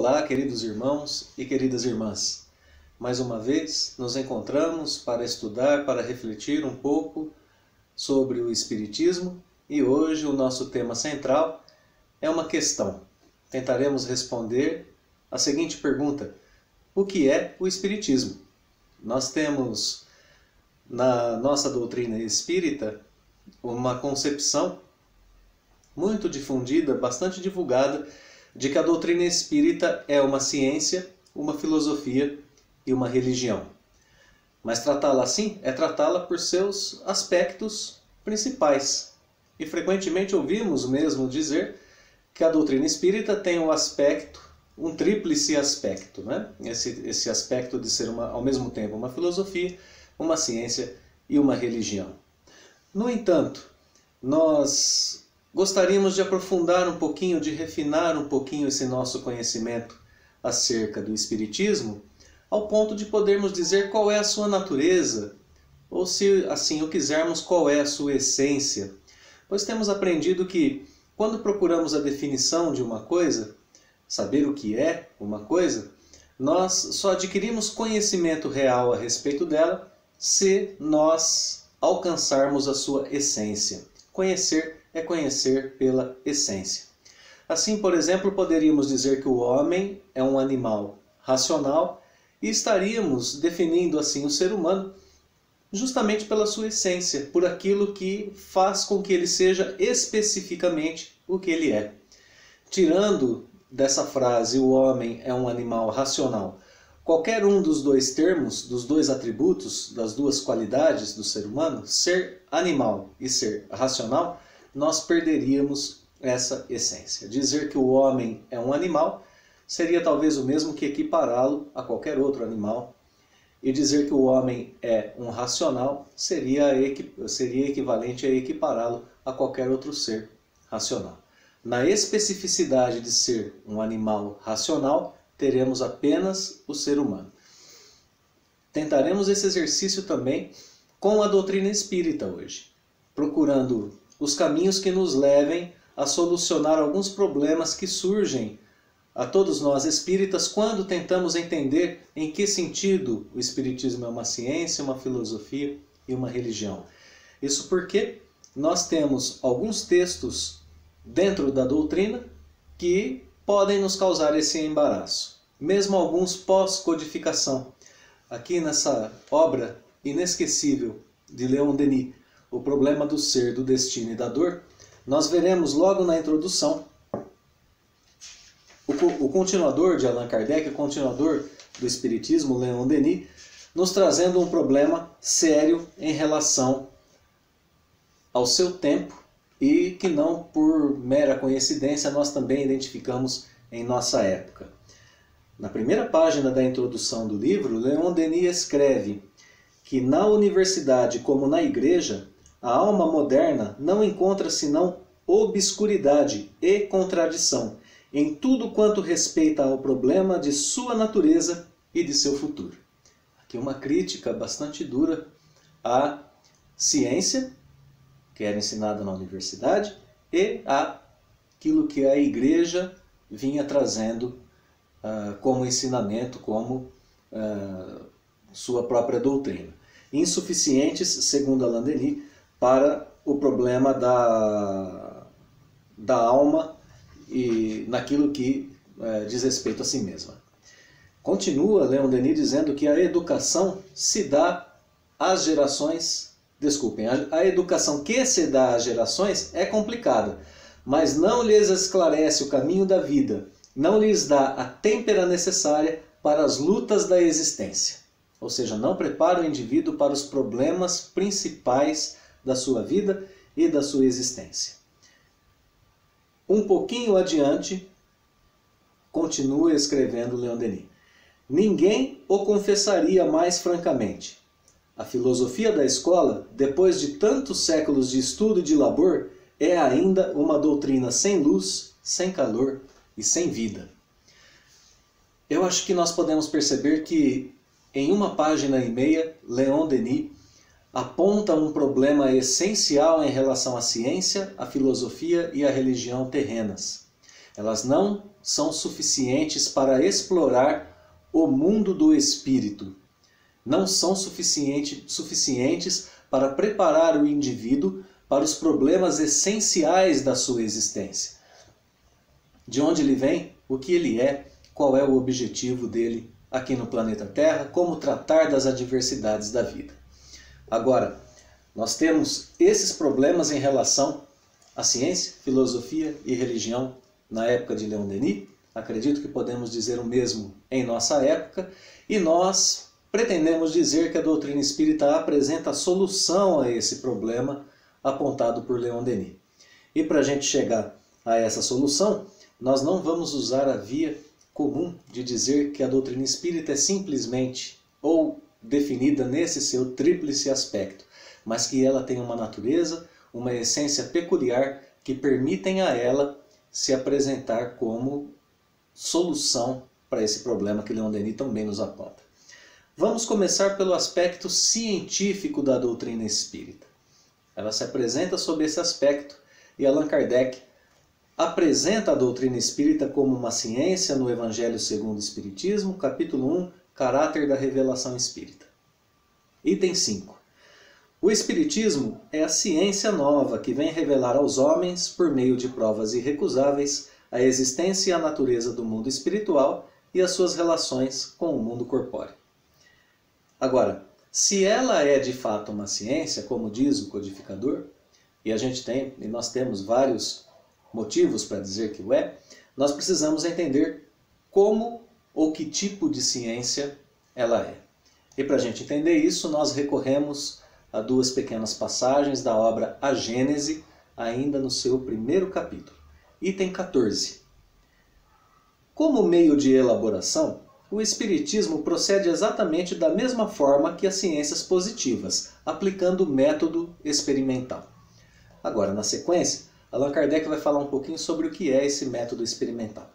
Olá, queridos irmãos e queridas irmãs. Mais uma vez nos encontramos para estudar, para refletir um pouco sobre o Espiritismo e hoje o nosso tema central é uma questão. Tentaremos responder a seguinte pergunta: o que é o Espiritismo? Nós temos na nossa doutrina espírita uma concepção muito difundida, bastante divulgada, de que a doutrina espírita é uma ciência, uma filosofia e uma religião. Mas tratá-la assim é tratá-la por seus aspectos principais. E frequentemente ouvimos mesmo dizer que a doutrina espírita tem um aspecto, um tríplice aspecto, né? Esse aspecto de ser ao mesmo tempo uma filosofia, uma ciência e uma religião. No entanto, nós gostaríamos de aprofundar um pouquinho, de refinar um pouquinho esse nosso conhecimento acerca do Espiritismo, ao ponto de podermos dizer qual é a sua natureza, ou se assim o quisermos, qual é a sua essência. Pois temos aprendido que, quando procuramos a definição de uma coisa, saber o que é uma coisa, nós só adquirimos conhecimento real a respeito dela se nós alcançarmos a sua essência. Conhecer é conhecer pela essência. Assim, por exemplo, poderíamos dizer que o homem é um animal racional e estaríamos definindo assim o ser humano justamente pela sua essência, por aquilo que faz com que ele seja especificamente o que ele é. Tirando dessa frase o homem é um animal racional, qualquer um dos dois termos, dos dois atributos, das duas qualidades do ser humano, ser animal e ser racional, nós perderíamos essa essência. Dizer que o homem é um animal seria talvez o mesmo que equipará-lo a qualquer outro animal. E dizer que o homem é um racional seria equivalente a equipará-lo a qualquer outro ser racional. Na especificidade de ser um animal racional, teremos apenas o ser humano. Tentaremos esse exercício também com a doutrina espírita hoje, procurando os caminhos que nos levem a solucionar alguns problemas que surgem a todos nós espíritas quando tentamos entender em que sentido o Espiritismo é uma ciência, uma filosofia e uma religião. Isso porque nós temos alguns textos dentro da doutrina que podem nos causar esse embaraço, mesmo alguns pós-codificação. Aqui nessa obra inesquecível de Leon Denis, O Problema do Ser, do Destino e da Dor, nós veremos logo na introdução o continuador de Allan Kardec, o continuador do Espiritismo, Leon Denis, nos trazendo um problema sério em relação ao seu tempo e que não por mera coincidência nós também identificamos em nossa época. Na primeira página da introdução do livro, Leon Denis escreve que na universidade como na igreja, a alma moderna não encontra senão obscuridade e contradição em tudo quanto respeita ao problema de sua natureza e de seu futuro. Aqui uma crítica bastante dura à ciência, que era ensinada na universidade, e àquilo que a igreja vinha trazendo como ensinamento, como sua própria doutrina. Insuficientes, segundo Allan Denis, para o problema da alma e naquilo que diz respeito a si mesma. Continua Leon Denis dizendo que a educação se dá às gerações, a educação que se dá às gerações é complicada, mas não lhes esclarece o caminho da vida, não lhes dá a têmpera necessária para as lutas da existência. Ou seja, não prepara o indivíduo para os problemas principais da sua vida e da sua existência. Um pouquinho adiante, continua escrevendo Leon Denis. Ninguém o confessaria mais francamente. A filosofia da escola, depois de tantos séculos de estudo e de labor, é ainda uma doutrina sem luz, sem calor e sem vida. Eu acho que nós podemos perceber que em uma página e meia, Leon Denis aponta um problema essencial em relação à ciência, à filosofia e à religião terrenas. Elas não são suficientes para explorar o mundo do espírito. Não são suficientes para preparar o indivíduo para os problemas essenciais da sua existência. De onde ele vem, o que ele é, qual é o objetivo dele aqui no planeta Terra, como tratar das adversidades da vida. Agora, nós temos esses problemas em relação à ciência, filosofia e religião na época de Leon Denis. Acredito que podemos dizer o mesmo em nossa época, e nós pretendemos dizer que a doutrina espírita apresenta a solução a esse problema apontado por Leon Denis. E para a gente chegar a essa solução, nós não vamos usar a via comum de dizer que a doutrina espírita é simplesmente ou definida nesse seu tríplice aspecto, mas que ela tem uma natureza, uma essência peculiar que permitem a ela se apresentar como solução para esse problema que Leon Denis também nos aponta. Vamos começar pelo aspecto científico da doutrina espírita. Ela se apresenta sob esse aspecto e Allan Kardec apresenta a doutrina espírita como uma ciência no Evangelho segundo o Espiritismo, capítulo 1, Caráter da Revelação Espírita. Item 5. O Espiritismo é a ciência nova que vem revelar aos homens, por meio de provas irrecusáveis, a existência e a natureza do mundo espiritual e as suas relações com o mundo corpóreo. Agora, se ela é de fato uma ciência, como diz o codificador, e nós temos vários motivos para dizer que o é, nós precisamos entender como ou que tipo de ciência ela é. E para a gente entender isso, nós recorremos a duas pequenas passagens da obra A Gênese, ainda no seu primeiro capítulo. Item 14. Como meio de elaboração, o Espiritismo procede exatamente da mesma forma que as ciências positivas, aplicando o método experimental. Agora, na sequência, Allan Kardec vai falar um pouquinho sobre o que é esse método experimental.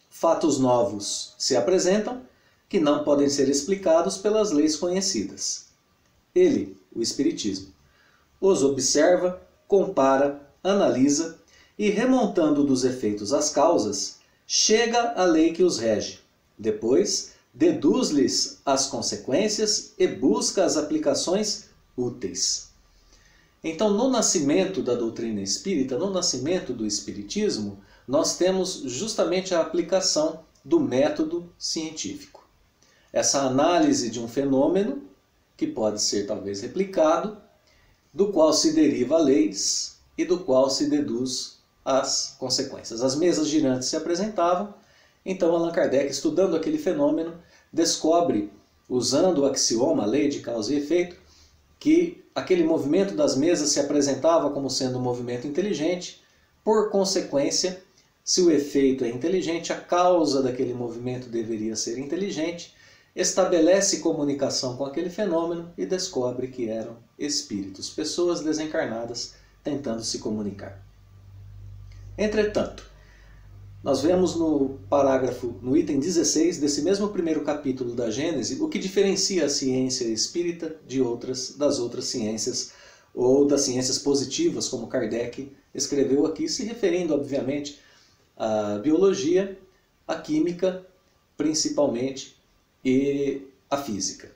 Fatos novos se apresentam que não podem ser explicados pelas leis conhecidas. Ele, o Espiritismo, os observa, compara, analisa e, remontando dos efeitos às causas, chega à lei que os rege. Depois, deduz-lhes as consequências e busca as aplicações úteis. Então, no nascimento da doutrina espírita, no nascimento do Espiritismo, nós temos justamente a aplicação do método científico. Essa análise de um fenômeno, que pode ser talvez replicado, do qual se deriva leis e do qual se deduz as consequências. As mesas girantes se apresentavam, então Allan Kardec, estudando aquele fenômeno, descobre, usando o axioma, a lei de causa e efeito, que aquele movimento das mesas se apresentava como sendo um movimento inteligente. Por consequência, se o efeito é inteligente, a causa daquele movimento deveria ser inteligente. Estabelece comunicação com aquele fenômeno e descobre que eram espíritos, pessoas desencarnadas tentando se comunicar. Entretanto, nós vemos no item 16 desse mesmo primeiro capítulo da Gênese, o que diferencia a ciência espírita das outras ciências, ou das ciências positivas, como Kardec escreveu aqui, se referindo, obviamente, à biologia, à química, principalmente, e à física.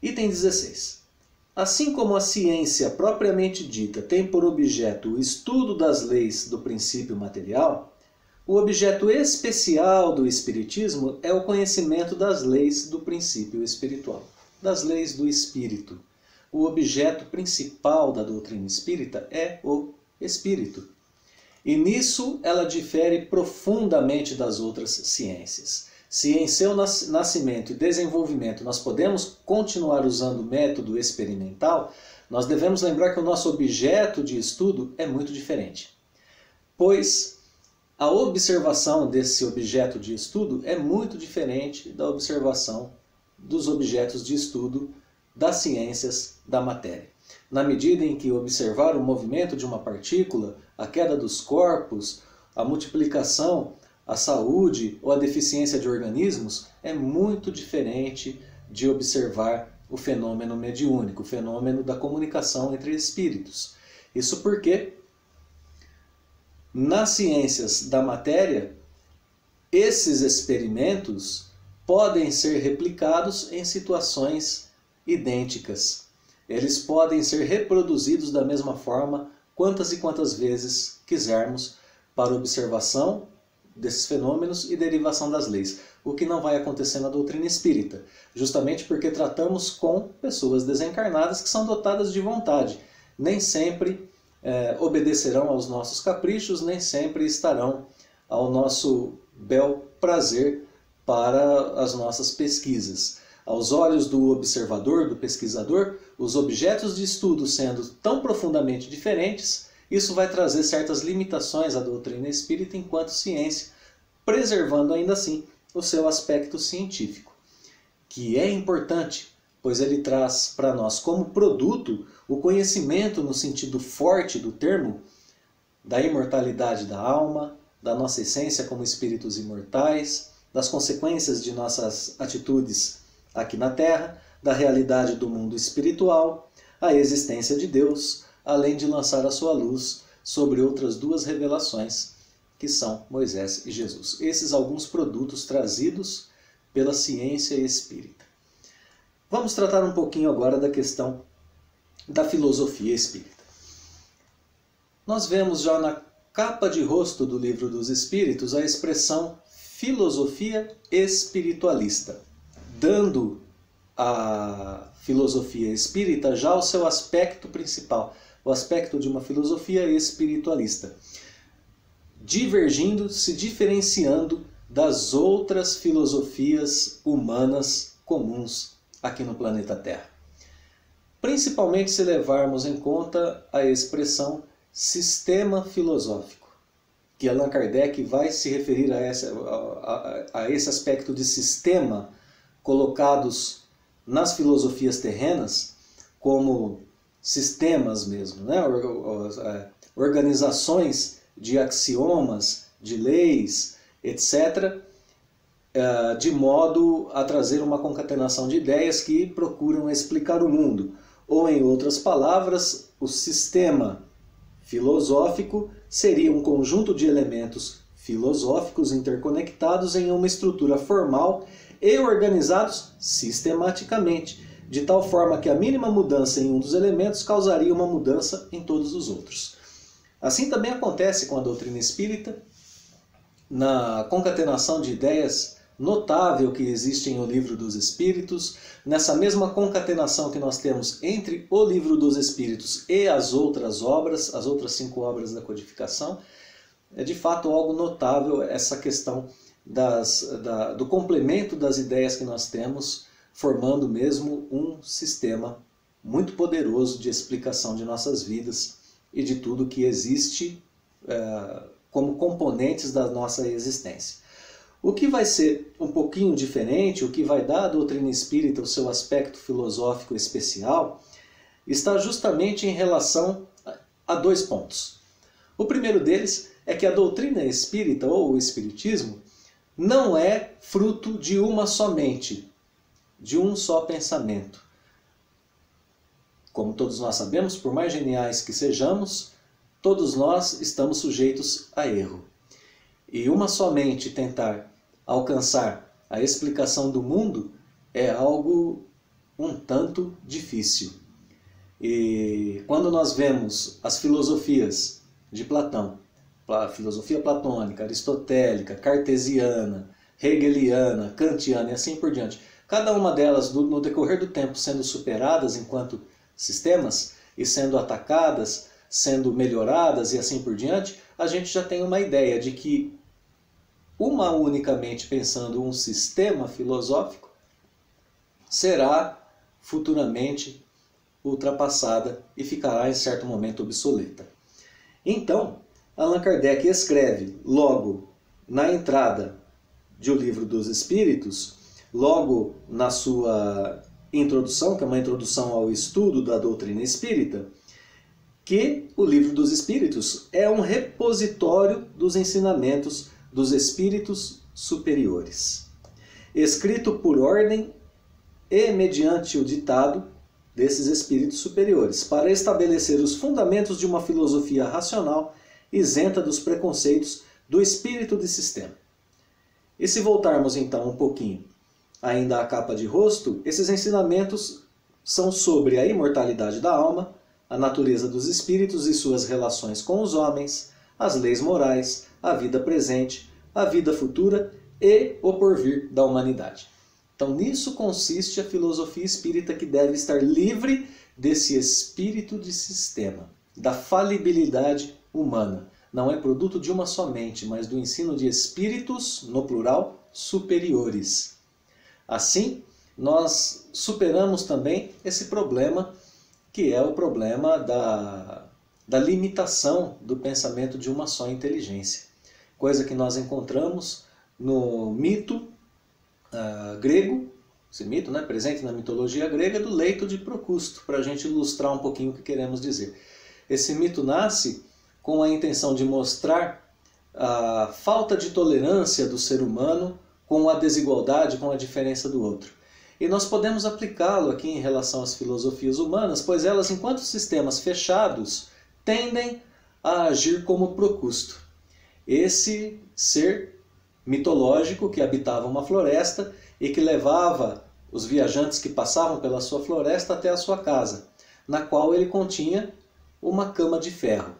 Item 16. Assim como a ciência propriamente dita tem por objeto o estudo das leis do princípio material, o objeto especial do Espiritismo é o conhecimento das leis do princípio espiritual, das leis do espírito. O objeto principal da doutrina espírita é o espírito. E nisso ela difere profundamente das outras ciências. Se em seu nascimento e desenvolvimento nós podemos continuar usando o método experimental, nós devemos lembrar que o nosso objeto de estudo é muito diferente. Pois a observação desse objeto de estudo é muito diferente da observação dos objetos de estudo das ciências da matéria. Na medida em que observar o movimento de uma partícula, a queda dos corpos, a multiplicação, a saúde ou a deficiência de organismos é muito diferente de observar o fenômeno mediúnico, o fenômeno da comunicação entre espíritos. Isso porque nas ciências da matéria, esses experimentos podem ser replicados em situações idênticas. Eles podem ser reproduzidos da mesma forma quantas e quantas vezes quisermos para observação desses fenômenos e derivação das leis. O que não vai acontecer na doutrina espírita, justamente porque tratamos com pessoas desencarnadas que são dotadas de vontade. Nem sempre obedecerão aos nossos caprichos, nem sempre estarão ao nosso bel prazer para as nossas pesquisas. Aos olhos do observador, do pesquisador, os objetos de estudo sendo tão profundamente diferentes, isso vai trazer certas limitações à doutrina espírita enquanto ciência, preservando ainda assim o seu aspecto científico, que é importante, pois ele traz para nós como produto o conhecimento no sentido forte do termo, da imortalidade da alma, da nossa essência como espíritos imortais, das consequências de nossas atitudes aqui na Terra, da realidade do mundo espiritual, a existência de Deus, além de lançar a sua luz sobre outras duas revelações, que são Moisés e Jesus. Esses alguns produtos trazidos pela ciência espírita. Vamos tratar um pouquinho agora da questão da filosofia espírita. Nós vemos já na capa de rosto do Livro dos Espíritos a expressão filosofia espiritualista, dando à filosofia espírita já o seu aspecto principal, o aspecto de uma filosofia espiritualista, divergindo, se diferenciando das outras filosofias humanas comuns aqui no planeta Terra. Principalmente se levarmos em conta a expressão sistema filosófico, que Allan Kardec vai se referir a esse aspecto de sistema colocados nas filosofias terrenas como sistemas mesmo, né? Organizações de axiomas, de leis, etc., de modo a trazer uma concatenação de ideias que procuram explicar o mundo. Ou, em outras palavras, o sistema filosófico seria um conjunto de elementos filosóficos interconectados em uma estrutura formal e organizados sistematicamente, de tal forma que a mínima mudança em um dos elementos causaria uma mudança em todos os outros. Assim também acontece com a doutrina espírita, na concatenação de ideias notável que existe em O Livro dos Espíritos, nessa mesma concatenação que nós temos entre O Livro dos Espíritos e as outras obras, as outras 5 obras da codificação, é de fato algo notável essa questão do complemento das ideias que nós temos, formando mesmo um sistema muito poderoso de explicação de nossas vidas e de tudo que existe como componentes da nossa existência. O que vai ser um pouquinho diferente, o que vai dar à doutrina espírita o seu aspecto filosófico especial, está justamente em relação a 2 pontos. O primeiro deles é que a doutrina espírita, ou o espiritismo, não é fruto de uma só mente, de um só pensamento. Como todos nós sabemos, por mais geniais que sejamos, todos nós estamos sujeitos a erro. E uma só mente tentar alcançar a explicação do mundo é algo um tanto difícil. E quando nós vemos as filosofias de Platão, a filosofia platônica, aristotélica, cartesiana, hegeliana, kantiana e assim por diante, cada uma delas no decorrer do tempo sendo superadas enquanto sistemas e sendo atacadas, sendo melhoradas e assim por diante, a gente já tem uma ideia de que uma unicamente pensando um sistema filosófico será futuramente ultrapassada e ficará em certo momento obsoleta. Então, Allan Kardec escreve logo na entrada de O Livro dos Espíritos, logo na sua introdução, que é uma introdução ao estudo da doutrina espírita, que o Livro dos Espíritos é um repositório dos ensinamentos dos espíritos superiores, escrito por ordem e mediante o ditado desses espíritos superiores, para estabelecer os fundamentos de uma filosofia racional isenta dos preconceitos do espírito de sistema. E se voltarmos então um pouquinho ainda à capa de rosto, esses ensinamentos são sobre a imortalidade da alma, a natureza dos espíritos e suas relações com os homens, as leis morais, a vida presente, a vida futura e o porvir da humanidade. Então nisso consiste a filosofia espírita, que deve estar livre desse espírito de sistema, da falibilidade humana. Não é produto de uma só mente, mas do ensino de espíritos, no plural, superiores. Assim, nós superamos também esse problema, que é o problema da limitação do pensamento de uma só inteligência. Coisa que nós encontramos no mito grego, esse mito, né, presente na mitologia grega, do leito de Procusto, para a gente ilustrar um pouquinho o que queremos dizer. Esse mito nasce com a intenção de mostrar a falta de tolerância do ser humano com a desigualdade, com a diferença do outro. E nós podemos aplicá-lo aqui em relação às filosofias humanas, pois elas, enquanto sistemas fechados, tendem a agir como Procusto, esse ser mitológico que habitava uma floresta e que levava os viajantes que passavam pela sua floresta até a sua casa, na qual ele continha uma cama de ferro.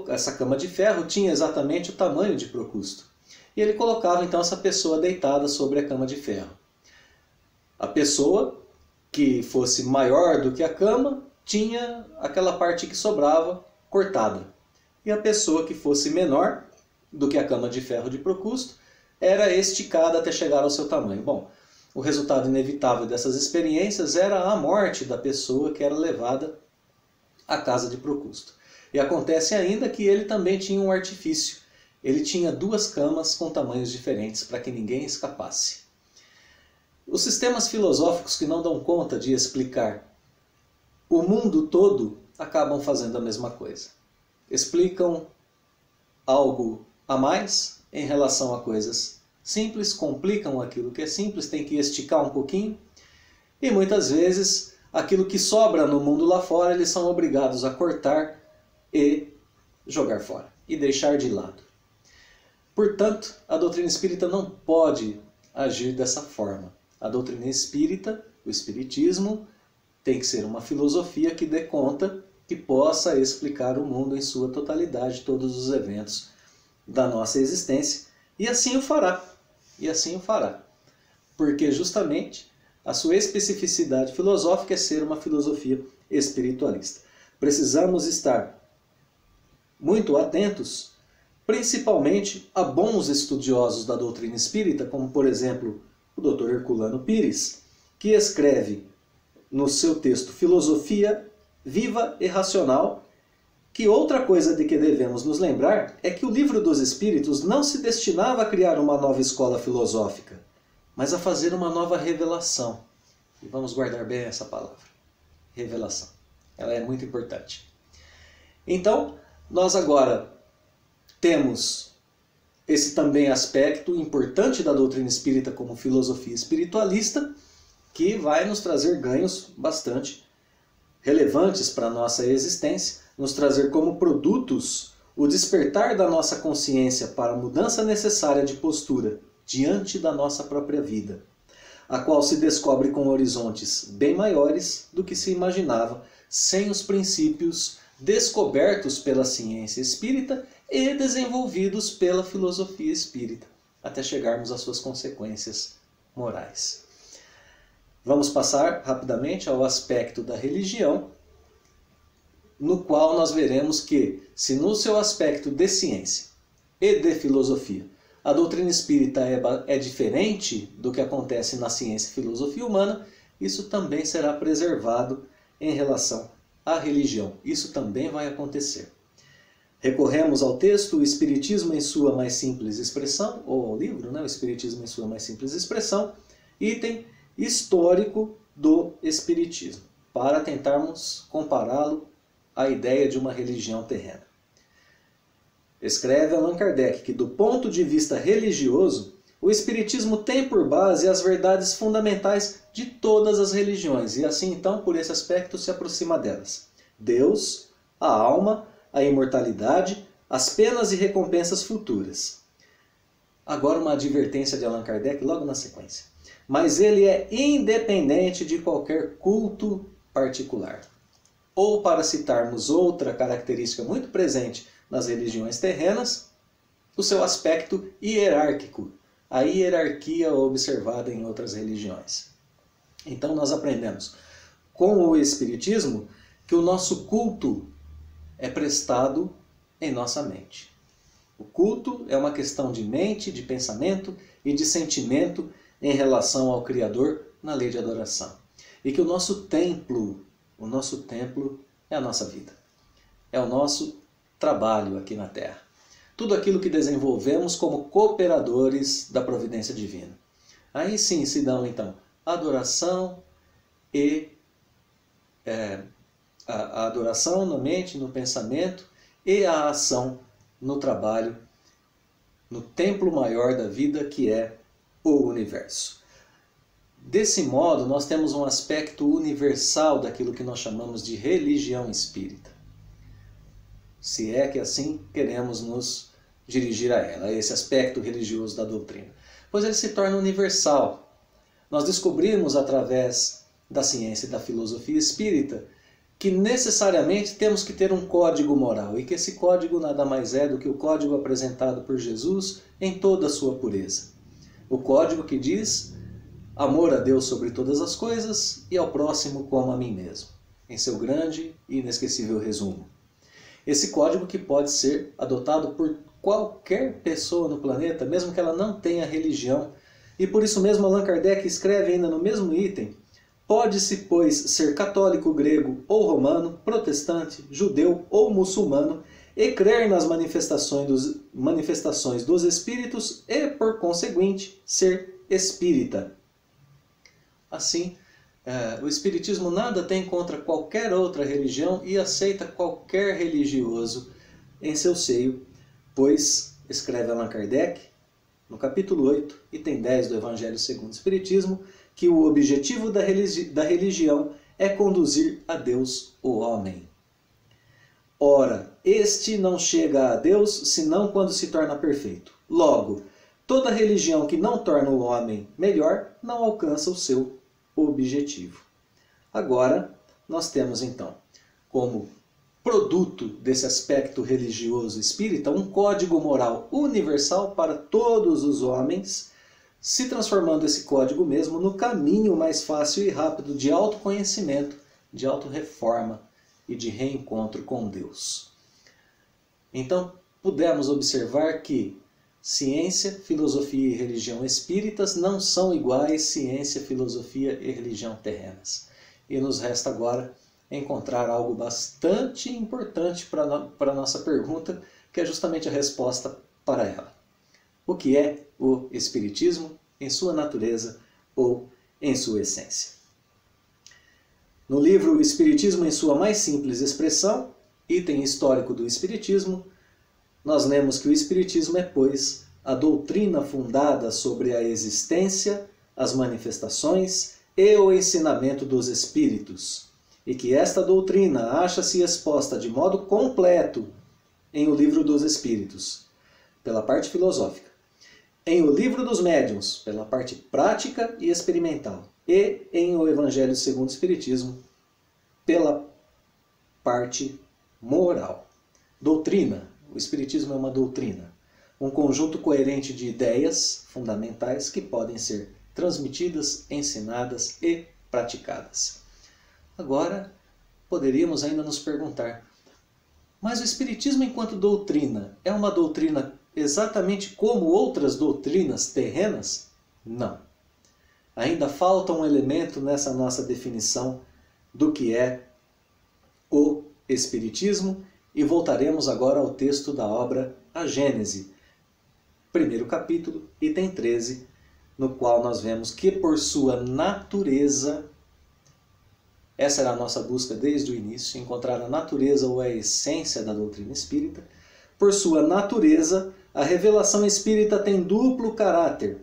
Essa cama de ferro tinha exatamente o tamanho de Procusto. E ele colocava então essa pessoa deitada sobre a cama de ferro. A pessoa que fosse maior do que a cama tinha aquela parte que sobrava cortada. E a pessoa que fosse menor do que a cama de ferro de Procusto era esticada até chegar ao seu tamanho. Bom, o resultado inevitável dessas experiências era a morte da pessoa que era levada à casa de Procusto. E acontece ainda que ele também tinha um artifício. Ele tinha duas camas com tamanhos diferentes para que ninguém escapasse. Os sistemas filosóficos que não dão conta de explicar o mundo todo acabam fazendo a mesma coisa. Explicam algo a mais em relação a coisas simples, complicam aquilo que é simples, tem que esticar um pouquinho, e muitas vezes aquilo que sobra no mundo lá fora eles são obrigados a cortar e jogar fora, e deixar de lado. Portanto, a doutrina espírita não pode agir dessa forma. A doutrina espírita, o espiritismo, tem que ser uma filosofia que dê conta, que possa explicar o mundo em sua totalidade, todos os eventos da nossa existência, e assim o fará. E assim o fará. Porque justamente a sua especificidade filosófica é ser uma filosofia espiritualista. Precisamos estar muito atentos, principalmente a bons estudiosos da doutrina espírita, como por exemplo o Dr. Herculano Pires, que escreve no seu texto Filosofia Viva e Racional, que outra coisa de que devemos nos lembrar é que o Livro dos Espíritos não se destinava a criar uma nova escola filosófica, mas a fazer uma nova revelação. E vamos guardar bem essa palavra, revelação. Ela é muito importante. Então, nós agora temos esse também aspecto importante da doutrina espírita como filosofia espiritualista, que vai nos trazer ganhos bastante relevantes para a nossa existência, nos trazer como produtos o despertar da nossa consciência para a mudança necessária de postura diante da nossa própria vida, a qual se descobre com horizontes bem maiores do que se imaginava, sem os princípios descobertos pela ciência espírita e desenvolvidos pela filosofia espírita, até chegarmos às suas consequências morais. Vamos passar rapidamente ao aspecto da religião, no qual nós veremos que, se no seu aspecto de ciência e de filosofia, a doutrina espírita é diferente do que acontece na ciência e filosofia humana, isso também será preservado em relação à religião. Isso também vai acontecer. Recorremos ao texto O Espiritismo em sua mais simples expressão, ou ao livro, né? O Espiritismo em sua mais simples expressão, item histórico do Espiritismo, para tentarmos compará-lo à ideia de uma religião terrena. Escreve Allan Kardec que, do ponto de vista religioso, o Espiritismo tem por base as verdades fundamentais de todas as religiões, e assim então, por esse aspecto, se aproxima delas. Deus, a alma, a imortalidade, as penas e recompensas futuras. Agora uma advertência de Allan Kardec logo na sequência. Mas ele é independente de qualquer culto particular. Ou, para citarmos outra característica muito presente nas religiões terrenas, o seu aspecto hierárquico, a hierarquia observada em outras religiões. Então nós aprendemos com o Espiritismo que o nosso culto é prestado em nossa mente. O culto é uma questão de mente, de pensamento e de sentimento em relação ao Criador na lei de adoração. E que o nosso templo é a nossa vida. É o nosso trabalho aqui na Terra. Tudo aquilo que desenvolvemos como cooperadores da providência divina. Aí sim se dão então a adoração e a adoração na mente, no pensamento e a ação no trabalho, no templo maior da vida que é o universo. Desse modo, nós temos um aspecto universal daquilo que nós chamamos de religião espírita. Se é que assim queremos nos dirigir a ela, a esse aspecto religioso da doutrina. Pois ele se torna universal. Nós descobrimos através da ciência e da filosofia espírita que necessariamente temos que ter um código moral e que esse código nada mais é do que o código apresentado por Jesus em toda a sua pureza. O código que diz amor a Deus sobre todas as coisas e ao próximo como a mim mesmo, em seu grande e inesquecível resumo. Esse código que pode ser adotado por qualquer pessoa no planeta, mesmo que ela não tenha religião, e por isso mesmo Allan Kardec escreve ainda no mesmo item: pode-se, pois, ser católico, grego ou romano, protestante, judeu ou muçulmano, e crer nas manifestações dos espíritos e, por conseguinte, ser espírita. Assim, o Espiritismo nada tem contra qualquer outra religião e aceita qualquer religioso em seu seio, pois, escreve Allan Kardec, no capítulo 8, item 10 do Evangelho segundo o Espiritismo, que o objetivo da religião é conduzir a Deus o homem. Ora, este não chega a Deus senão quando se torna perfeito. Logo, toda religião que não torna o homem melhor não alcança o seu objetivo. Agora, nós temos então, como produto desse aspecto religioso espírita, um código moral universal para todos os homens, se transformando esse código mesmo no caminho mais fácil e rápido de autoconhecimento, de autorreforma e de reencontro com Deus. Então, pudemos observar que ciência, filosofia e religião espíritas não são iguais ciência, filosofia e religião terrenas. E nos resta agora encontrar algo bastante importante para a nossa pergunta, que é justamente a resposta para ela. O que é o Espiritismo em sua natureza ou em sua essência? No livro O Espiritismo em sua mais simples expressão, item histórico do Espiritismo, nós lemos que o Espiritismo é, pois, a doutrina fundada sobre a existência, as manifestações e o ensinamento dos Espíritos, e que esta doutrina acha-se exposta de modo completo em O Livro dos Espíritos, pela parte filosófica, em O Livro dos Médiuns, pela parte prática e experimental, e em O Evangelho segundo o Espiritismo, pela parte moral. Doutrina. O Espiritismo é uma doutrina, um conjunto coerente de ideias fundamentais que podem ser transmitidas, ensinadas e praticadas. Agora, poderíamos ainda nos perguntar, mas o Espiritismo enquanto doutrina é uma doutrina exatamente como outras doutrinas terrenas? Não. Ainda falta um elemento nessa nossa definição do que é o Espiritismo, e voltaremos agora ao texto da obra A Gênese, primeiro capítulo, item 13, no qual nós vemos que por sua natureza, essa era a nossa busca desde o início, encontrar a natureza ou a essência da doutrina espírita, por sua natureza, a revelação espírita tem duplo caráter,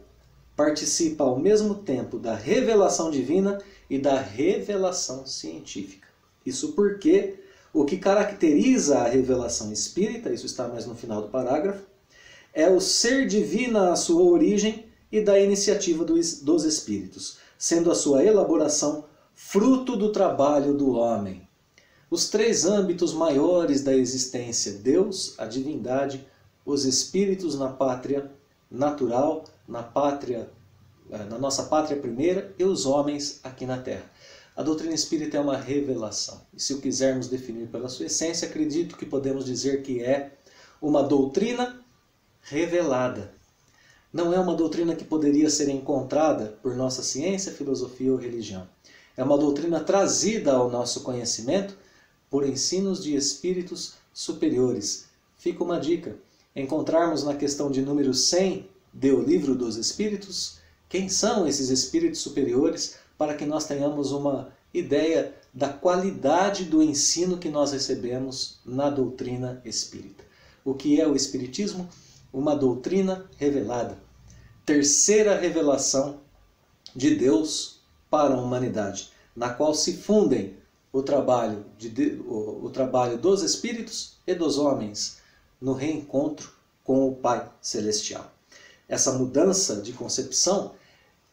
participa ao mesmo tempo da revelação divina e da revelação científica. Isso porque O que caracteriza a revelação espírita, isso está mais no final do parágrafo, é o ser divina a sua origem e da iniciativa dos espíritos, sendo a sua elaboração fruto do trabalho do homem. Os três âmbitos maiores da existência, Deus, a divindade, os espíritos na pátria natural, na nossa pátria primeira, e os homens aqui na Terra. A doutrina espírita é uma revelação. E se o quisermos definir pela sua essência, acredito que podemos dizer que é uma doutrina revelada. Não é uma doutrina que poderia ser encontrada por nossa ciência, filosofia ou religião. É uma doutrina trazida ao nosso conhecimento por ensinos de espíritos superiores. Fica uma dica: encontrarmos na questão de número 100 do Livro dos Espíritos quem são esses espíritos superiores, para que nós tenhamos uma ideia da qualidade do ensino que nós recebemos na doutrina espírita. O que é o Espiritismo? Uma doutrina revelada. Terceira revelação de Deus para a humanidade, na qual se fundem o trabalho dos espíritos e dos homens no reencontro com o Pai Celestial. Essa mudança de concepção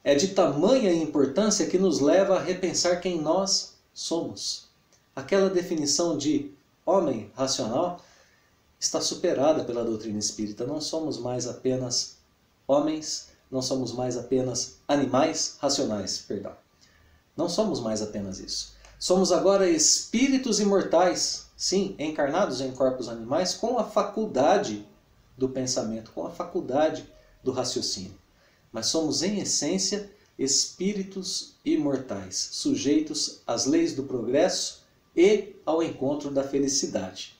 é de tamanha importância que nos leva a repensar quem nós somos. Aquela definição de homem racional está superada pela doutrina espírita. Não somos mais apenas homens, não somos mais apenas animais racionais, perdão. Não somos mais apenas isso. Somos agora espíritos imortais, sim, encarnados em corpos animais, com a faculdade do pensamento, com a faculdade do raciocínio. Mas somos, em essência, espíritos imortais, sujeitos às leis do progresso e ao encontro da felicidade.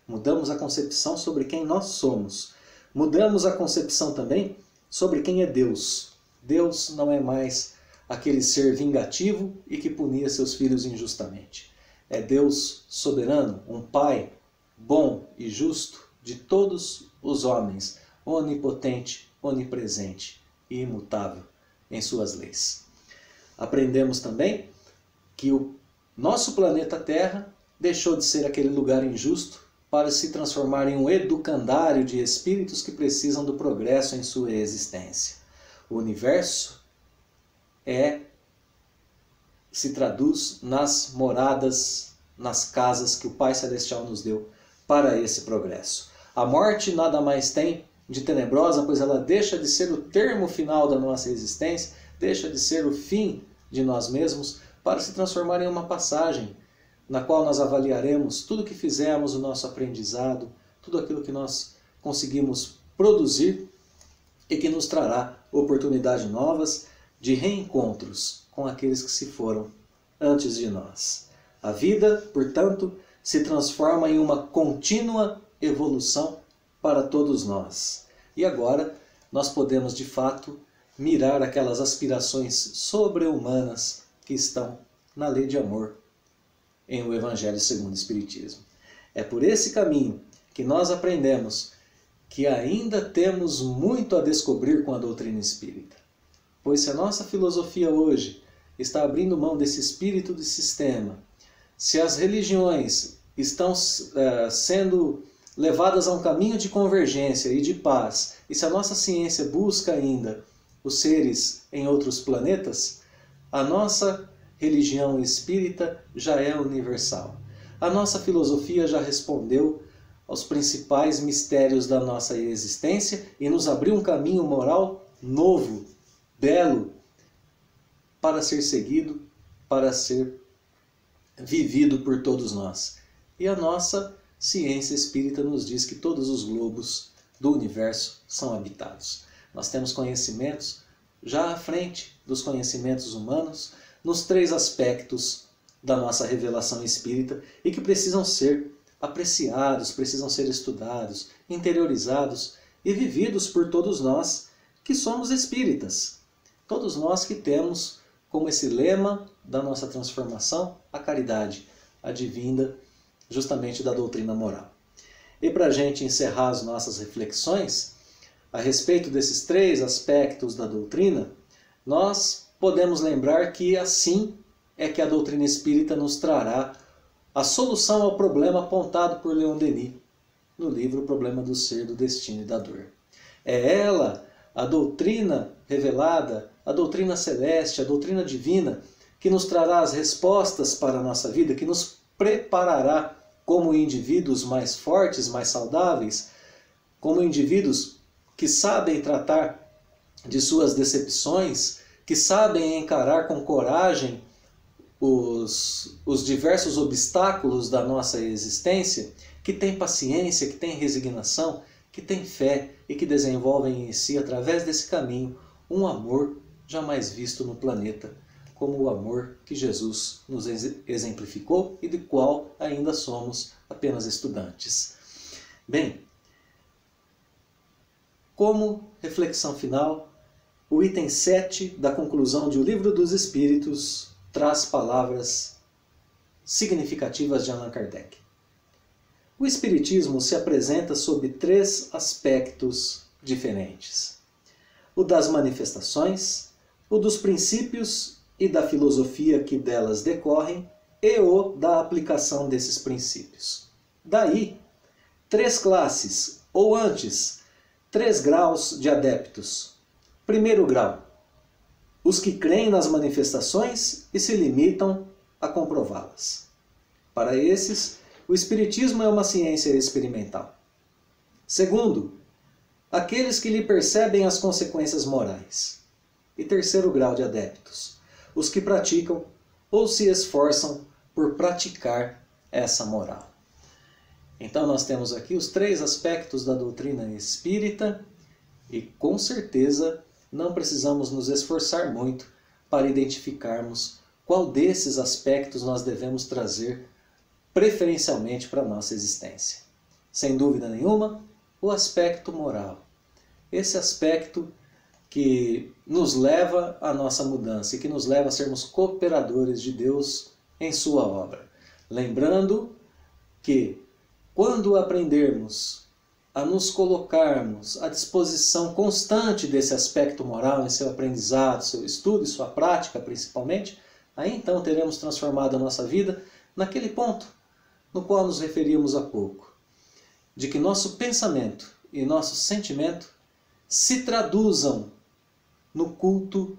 Mudamos a concepção sobre quem nós somos. Mudamos a concepção também sobre quem é Deus. Deus não é mais aquele ser vingativo e que punia seus filhos injustamente. É Deus soberano, um Pai bom e justo de todos os homens, onipotente, onipresente e imutável em suas leis. Aprendemos também que o nosso planeta Terra deixou de ser aquele lugar injusto para se transformar em um educandário de espíritos que precisam do progresso em sua existência. O universo se traduz nas moradas, nas casas que o Pai Celestial nos deu para esse progresso. A morte nada mais tem de tenebrosa, pois ela deixa de ser o termo final da nossa existência, deixa de ser o fim de nós mesmos, para se transformar em uma passagem, na qual nós avaliaremos tudo o que fizemos, o nosso aprendizado, tudo aquilo que nós conseguimos produzir e que nos trará oportunidades novas de reencontros com aqueles que se foram antes de nós. A vida, portanto, se transforma em uma contínua evolução para todos nós. E agora nós podemos, de fato, mirar aquelas aspirações sobre-humanas que estão na lei de amor em o Evangelho segundo o Espiritismo. É por esse caminho que nós aprendemos que ainda temos muito a descobrir com a doutrina espírita. Pois se a nossa filosofia hoje está abrindo mão desse espírito de sistema, se as religiões estão sendo levadas a um caminho de convergência e de paz, e se a nossa ciência busca ainda os seres em outros planetas, a nossa religião espírita já é universal. A nossa filosofia já respondeu aos principais mistérios da nossa existência e nos abriu um caminho moral novo, belo, para ser seguido, para ser vivido por todos nós. E a nossa ciência espírita nos diz que todos os globos do universo são habitados. Nós temos conhecimentos já à frente dos conhecimentos humanos nos três aspectos da nossa revelação espírita e que precisam ser apreciados, precisam ser estudados, interiorizados e vividos por todos nós que somos espíritas. Todos nós que temos como esse lema da nossa transformação a caridade, advinda justamente da doutrina moral. E para a gente encerrar as nossas reflexões a respeito desses três aspectos da doutrina, nós podemos lembrar que assim é que a doutrina espírita nos trará a solução ao problema apontado por Leon Denis no livro O Problema do Ser, do Destino e da Dor. É ela, a doutrina revelada, a doutrina celeste, a doutrina divina, que nos trará as respostas para a nossa vida, que nos preparará como indivíduos mais fortes, mais saudáveis, como indivíduos que sabem tratar de suas decepções, que sabem encarar com coragem os diversos obstáculos da nossa existência, que têm paciência, que têm resignação, que têm fé e que desenvolvem em si, através desse caminho, um amor jamais visto no planeta, como o amor que Jesus nos exemplificou e do qual ainda somos apenas estudantes. Bem, como reflexão final, o item 7 da conclusão de O Livro dos Espíritos traz palavras significativas de Allan Kardec. O Espiritismo se apresenta sob 3 aspectos diferentes: o das manifestações, o dos princípios e da filosofia que delas decorrem e o da aplicação desses princípios. Daí, 3 classes, ou antes, 3 graus de adeptos. Primeiro grau, os que creem nas manifestações e se limitam a comprová-las. Para esses, o Espiritismo é uma ciência experimental. Segundo, aqueles que lhe percebem as consequências morais. E terceiro grau de adeptos, os que praticam ou se esforçam por praticar essa moral. Então nós temos aqui os 3 aspectos da doutrina espírita e com certeza não precisamos nos esforçar muito para identificarmos qual desses aspectos nós devemos trazer preferencialmente para a nossa existência. Sem dúvida nenhuma, o aspecto moral. Esse aspecto que nos leva à nossa mudança e que nos leva a sermos cooperadores de Deus em sua obra. Lembrando que quando aprendermos a nos colocarmos à disposição constante desse aspecto moral em seu aprendizado, seu estudo e sua prática principalmente, aí então teremos transformado a nossa vida naquele ponto no qual nos referíamos há pouco, de que nosso pensamento e nosso sentimento se traduzam no culto,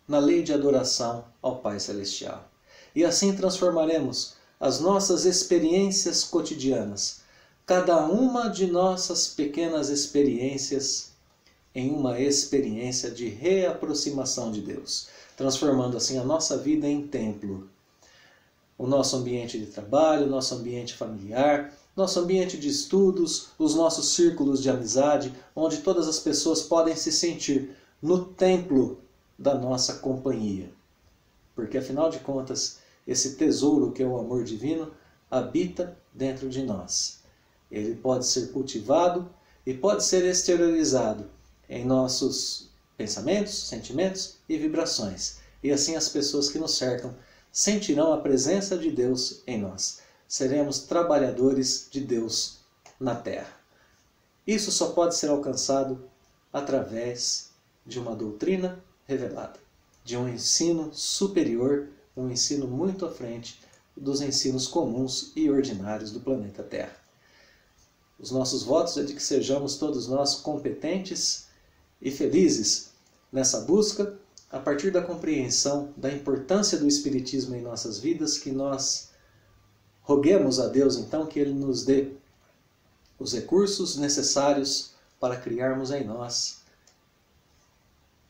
na lei de adoração ao Pai Celestial. E assim transformaremos as nossas experiências cotidianas, cada uma de nossas pequenas experiências, em uma experiência de reaproximação de Deus, transformando assim a nossa vida em templo. O nosso ambiente de trabalho, o nosso ambiente familiar, nosso ambiente de estudos, os nossos círculos de amizade, onde todas as pessoas podem se sentir no templo da nossa companhia. Porque afinal de contas, esse tesouro que é o amor divino habita dentro de nós. Ele pode ser cultivado e pode ser exteriorizado em nossos pensamentos, sentimentos e vibrações. E assim as pessoas que nos cercam sentirão a presença de Deus em nós. Seremos trabalhadores de Deus na Terra. Isso só pode ser alcançado através de uma doutrina revelada, de um ensino superior, um ensino muito à frente dos ensinos comuns e ordinários do planeta Terra. Os nossos votos é de que sejamos todos nós competentes e felizes nessa busca, a partir da compreensão da importância do Espiritismo em nossas vidas, que nós roguemos a Deus então que Ele nos dê os recursos necessários para criarmos em nós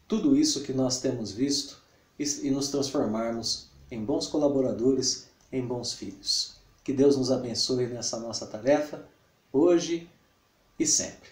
tudo isso que nós temos visto e nos transformarmos em bons colaboradores, em bons filhos. Que Deus nos abençoe nessa nossa tarefa, hoje e sempre.